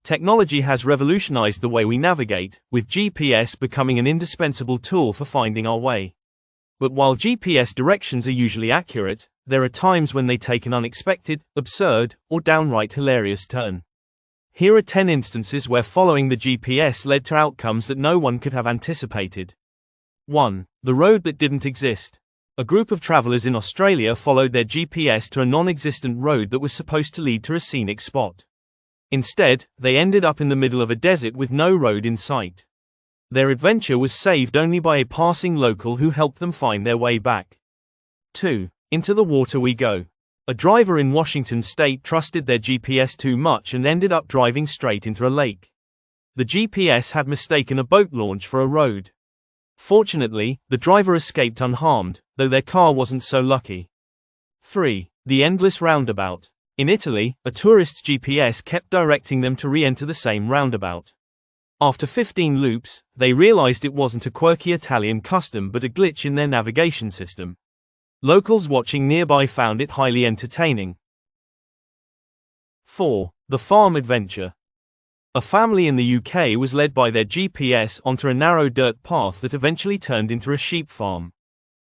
Technology has revolutionized the way we navigate, with GPS becoming an indispensable tool for finding our way. But while GPS directions are usually accurate, there are times when they take an unexpected, absurd, or downright hilarious turn. Here are 10 instances where following the GPS led to outcomes that no one could have anticipated. 1. The road that didn't exist. A group of travelers in Australia followed their GPS to a non-existent road that was supposed to lead to a scenic spot. Instead, they ended up in the middle of a desert with no road in sight. Their adventure was saved only by a passing local who helped them find their way back. 2. Into the water we go. A driver in Washington state trusted their GPS too much and ended up driving straight into a lake. The GPS had mistaken a boat launch for a road. Fortunately, the driver escaped unharmed, though their car wasn't so lucky. 3. The endless roundabout. In Italy, a tourist's GPS kept directing them to re-enter the same roundabout. After 15 loops, they realized it wasn't a quirky Italian custom but a glitch in their navigation system. Locals watching nearby found it highly entertaining. 4. The farm adventure. A family in the UK was led by their GPS onto a narrow dirt path that eventually turned into a sheep farm.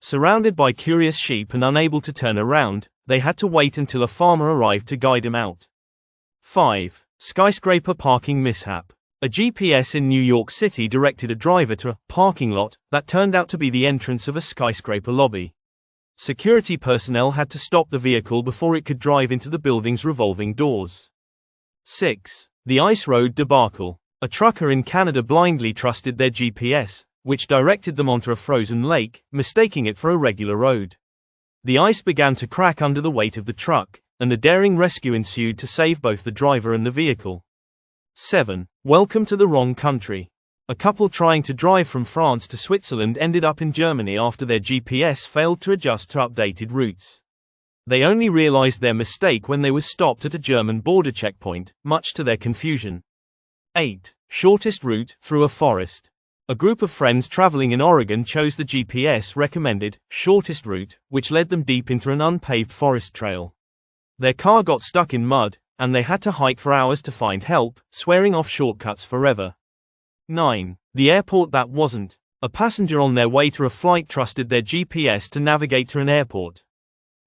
Surrounded by curious sheep and unable to turn around, they had to wait until a farmer arrived to guide them out. 5. Skyscraper parking mishap. A GPS in New York City directed a driver to a parking lot that turned out to be the entrance of a skyscraper lobby. Security personnel had to stop the vehicle before it could drive into the building's revolving doors. 6. The ice road debacle. A trucker in Canada blindly trusted their GPS, which directed them onto a frozen lake, mistaking it for a regular road. The ice began to crack under the weight of the truck, and a daring rescue ensued to save both the driver and the vehicle. 7. Welcome to the wrong country. A couple trying to drive from France to Switzerland ended up in Germany after their GPS failed to adjust to updated routes. They only realized their mistake when they were stopped at a German border checkpoint, much to their confusion. 8. Shortest route through a forest. A group of friends traveling in Oregon chose the GPS recommended shortest route, which led them deep into an unpaved forest trail. Their car got stuck in mud, and they had to hike for hours to find help, swearing off shortcuts forever. 9. The airport that wasn't. A passenger on their way to a flight trusted their GPS to navigate to an airport.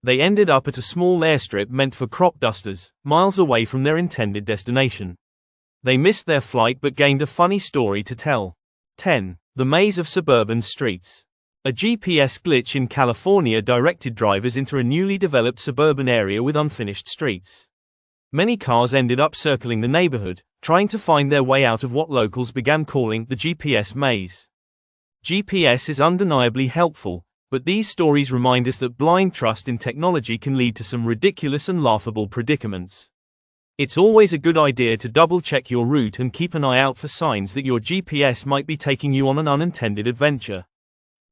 They ended up at a small airstrip meant for crop dusters, miles away from their intended destination. They missed their flight but gained a funny story to tell. 10. The maze of suburban streets. A GPS glitch in California directed drivers into a newly developed suburban area with unfinished streets. Many cars ended up circling the neighborhood, trying to find their way out of what locals began calling the GPS maze. GPS is undeniably helpful, but these stories remind us that blind trust in technology can lead to some ridiculous and laughable predicaments. It's always a good idea to double-check your route and keep an eye out for signs that your GPS might be taking you on an unintended adventure.